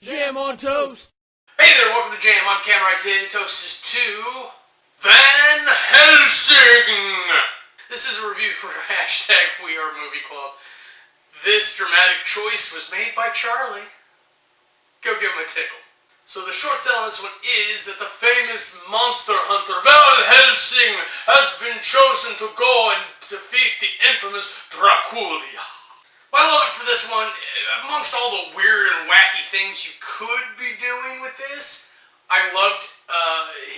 Jam on toast! Hey there, welcome to Jam. I'm Cam. Right, today the toast is to Van Helsing. This is a review for hashtag We Are Movie Club. This dramatic choice was made by Charlie. Go give him a tickle. So the short sell on this one is that the famous monster hunter Van Helsing has been chosen to go and defeat the infamous Dracula. My love it for this one, amongst all the weird and wacky things you could be doing with this, I loved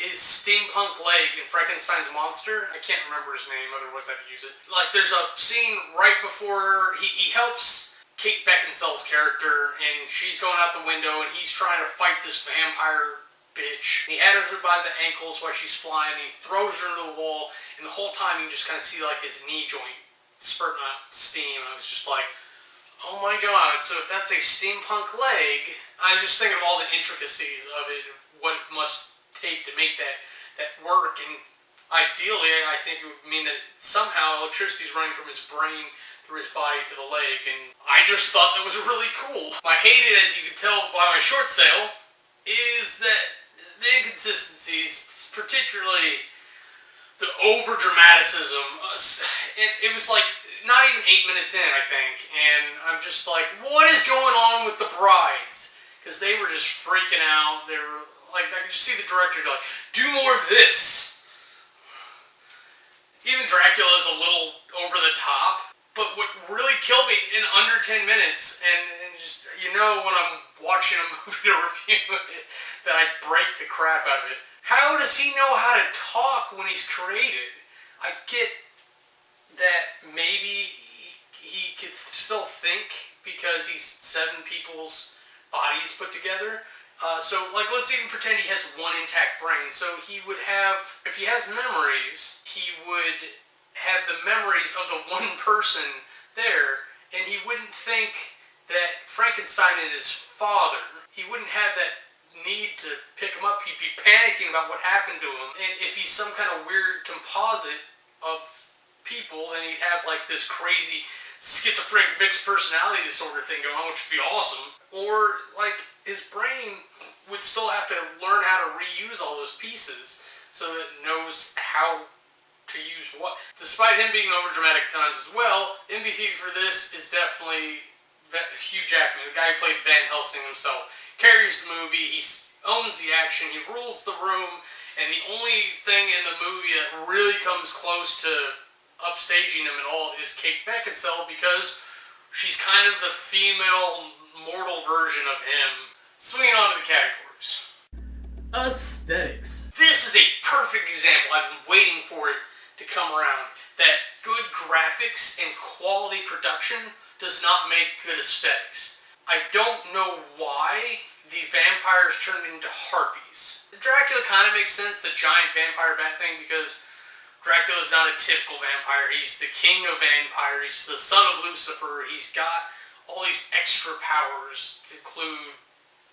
his steampunk leg in Frankenstein's monster. I can't remember his name, otherwise I'd use it. Like, there's a scene right before he helps Kate Beckinsale's character, and she's going out the window, and he's trying to fight this vampire bitch. He has her by the ankles while she's flying, and he throws her into the wall, and the whole time you just kind of see like his knee joint spurting out steam. I was just like, oh my god, so if that's a steampunk leg, I just think of all the intricacies of it, of what it must take to make that work, and ideally I think it would mean that somehow electricity is running from his brain through his body to the leg, and I just thought that was really cool. I hate it, as you can tell by my short sale, is that the inconsistencies, particularly the over-dramaticism, it was like not even 8 minutes in, I think, and I'm just like, what is going on with the brides? Because they were just freaking out. They were like, I could just see the director like, do more of this. Even Dracula is a little over the top. But what really killed me in under 10 minutes, and just, you know, when I'm watching a movie to review it, that I break the crap out of it. How does he know how to talk when he's created? I get that maybe he could still think because he's 7 people's bodies put together. So, like, let's even pretend he has one intact brain. So he would have, if he has memories, he would have the memories of the one person there, and he wouldn't think that Frankenstein is his father. He wouldn't have that need to pick him up. He'd be panicking about what happened to him. And if he's some kind of weird composite of people, then he'd have like this crazy schizophrenic mixed personality disorder thing going on, which would be awesome. Or like his brain would still have to learn how to reuse all those pieces so that it knows how to use what. Despite him being overdramatic at times as well, MVP for this is definitely Hugh Jackman, the guy who played Van Helsing himself. Carries the movie, he owns the action, he rules the room, and the only thing in the movie that really comes close to upstaging him at all is Kate Beckinsale, because she's kind of the female mortal version of him. Swinging on to the categories. Aesthetics. This is a perfect example. I've been waiting for it to come around. That good graphics and quality production does not make good aesthetics. I don't know why the vampires turned into harpies. Dracula kind of makes sense, the giant vampire bat thing, because Dracula is not a typical vampire. He's the king of vampires. He's the son of Lucifer. He's got all these extra powers to include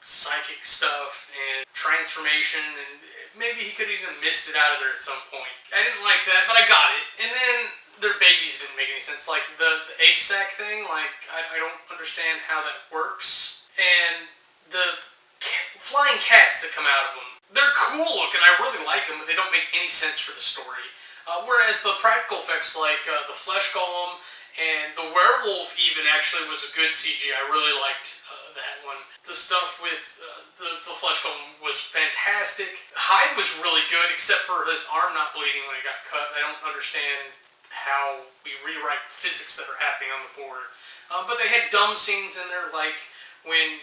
psychic stuff and transformation, and maybe he could have even missed it out of there at some point. I didn't like that, but I got it. And then their babies didn't make any sense. Like the egg sac thing, like I don't understand how that works. And the flying cats that come out of them, they're cool looking. I really like them, but they don't make any sense for the story. Whereas the practical effects, like the flesh golem and the werewolf, even actually was a good CG. I really liked that one. The stuff with the flesh golem was fantastic. Hyde was really good, except for his arm not bleeding when it got cut. I don't understand how we rewrite physics that are happening on the board. But they had dumb scenes in there, like when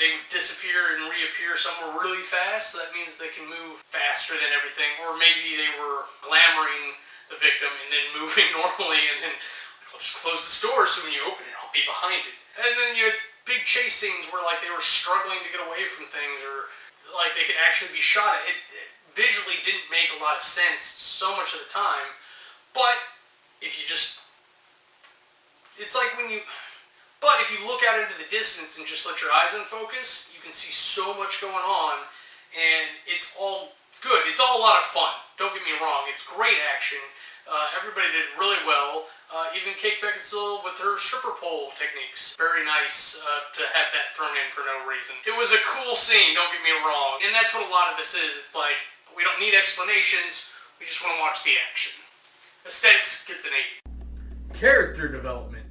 they would disappear and reappear somewhere really fast, so that means they can move faster than everything. Or maybe they were glamoring the victim and then moving normally, and then I'll just close the store so when you open it, I'll be behind it. And then you had big chase scenes where like they were struggling to get away from things, or like they could actually be shot at. It visually didn't make a lot of sense so much of the time, but if you just, it's like when you, but if you look out into the distance and just let your eyes unfocus, you can see so much going on, and it's all good. It's all a lot of fun. Don't get me wrong. It's great action. Everybody did really well. Even Kate Beckinsale with her stripper pole techniques. Very nice to have that thrown in for no reason. It was a cool scene, don't get me wrong. And that's what a lot of this is. It's like, we don't need explanations, we just want to watch the action. Aesthetics gets an 8. Character development.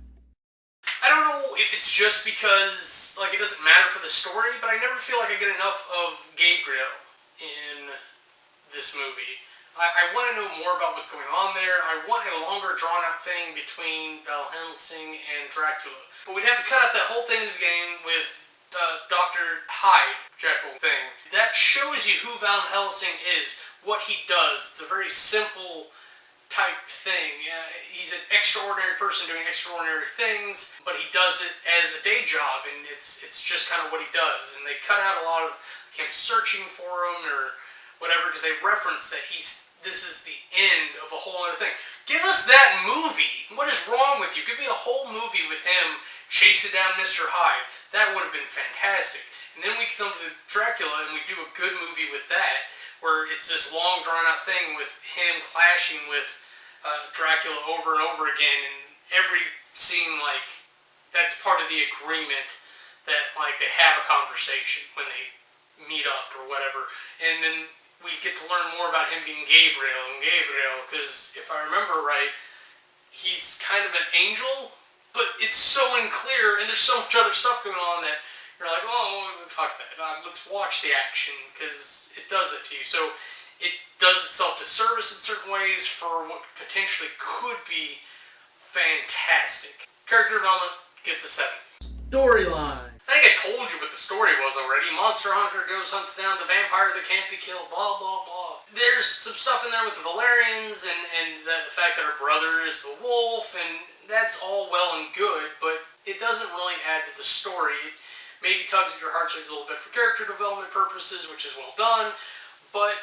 I don't know if it's just because, like, it doesn't matter for the story, but I never feel like I get enough of Gabriel in this movie. I want to know more about what's going on there. I want a longer drawn-out thing between Helsing and Dracula. But we'd have to cut out that whole thing in the game with Dr. Hyde Jekyll thing. That shows you who Van Helsing is, what he does. It's a very simple type thing. He's an extraordinary person doing extraordinary things, but he does it as a day job, and it's just kind of what he does. And they cut out a lot of him searching for him or whatever, because they reference that this is the end of a whole other thing. Give us that movie. What is wrong with you? Give me a whole movie with him chasing down Mr. Hyde. That would have been fantastic. And then we come to Dracula and we do a good movie with that, where it's this long drawn out thing with him clashing with Dracula over and over again, and every scene, like, that's part of the agreement that, like, they have a conversation when they meet up or whatever. And then we get to learn more about him being Gabriel, because if I remember right, he's kind of an angel, but it's so unclear, and there's so much other stuff going on that you're like, oh, fuck that. Let's watch the action, because it does it to you. So it does itself disservice in certain ways for what potentially could be fantastic. Character development gets a 7. Storyline. I think I told you what the story was already. Monster hunter goes, hunts down the vampire that can't be killed, blah, blah, blah. There's some stuff in there with the Valerians and the fact that her brother is the wolf, and that's all well and good, but it doesn't really add to the story. It maybe tugs at your heartstrings a little bit for character development purposes, which is well done, but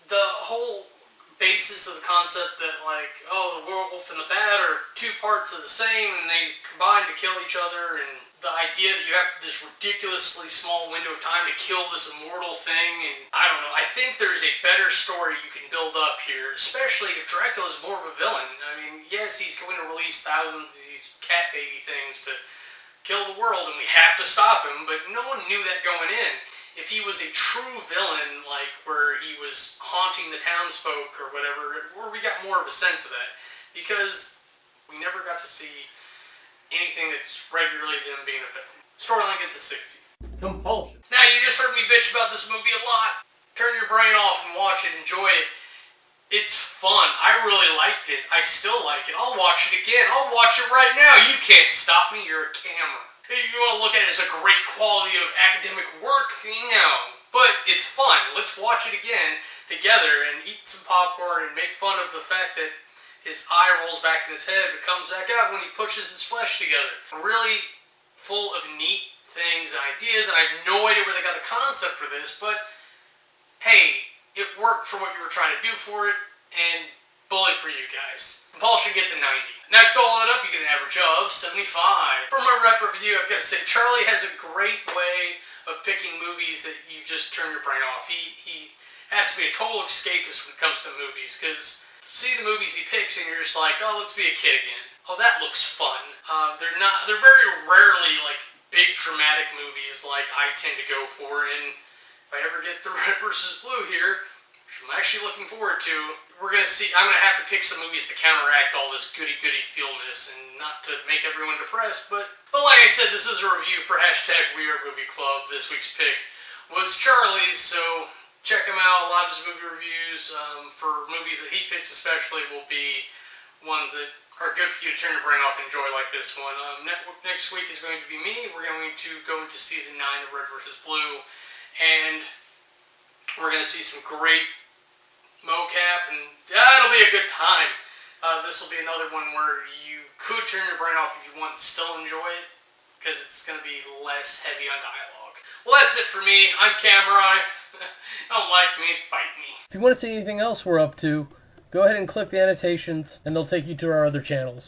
the whole basis of the concept that, like, oh, the werewolf and the bat are two parts of the same and they combine to kill each other, and the idea that you have this ridiculously small window of time to kill this immortal thing, and I don't know, I think there's a better story you can build up here, especially if Dracula's more of a villain. I mean, yes, he's going to release thousands of these cat baby things to kill the world, and we have to stop him, but no one knew that going in. If he was a true villain, like where he was haunting the townsfolk or whatever, where we got more of a sense of that, because we never got to see anything that's regularly them being a villain. Storyline gets a 60. Compulsion. Now, you just heard me bitch about this movie a lot. Turn your brain off and watch it. Enjoy it. It's fun. I really liked it. I still like it. I'll watch it again. I'll watch it right now. You can't stop me. You're a camera. If you want to look at it as a great quality of academic work, you know. But it's fun. Let's watch it again together and eat some popcorn and make fun of the fact that his eye rolls back in his head but comes back out when he pushes his flesh together. Really full of neat things and ideas, and I have no idea where they got the concept for this, but hey, it worked for what you were trying to do for it, and bully for you guys. Compulsion gets a 90. Next, to all that up, you get an average of 75. For my rep review, I've got to say, Charlie has a great way of picking movies that you just turn your brain off. He has to be a total escapist when it comes to movies, because see the movies he picks and you're just like, oh, let's be a kid again. Oh, that looks fun. They're very rarely like big dramatic movies like I tend to go for, and if I ever get the Red vs. Blue here, which I'm actually looking forward to, I'm gonna have to pick some movies to counteract all this goody-goody feelness, and not to make everyone depressed, but like I said, this is a review for #WeirdMovieClub. This week's pick was Charlie's, so check him out. A lot of his movie reviews for movies that he picks especially will be ones that are good for you to turn your brain off and enjoy, like this one. Next week is going to be me. We're going to go into season 9 of Red vs. Blue, and we're going to see some great mocap, and it'll be a good time. This will be another one where you could turn your brain off if you want and still enjoy it, because it's going to be less heavy on dialogue. Well, that's it for me. I'm Cameron. Don't like me, bite me. If you want to see anything else we're up to, go ahead and click the annotations and they'll take you to our other channels.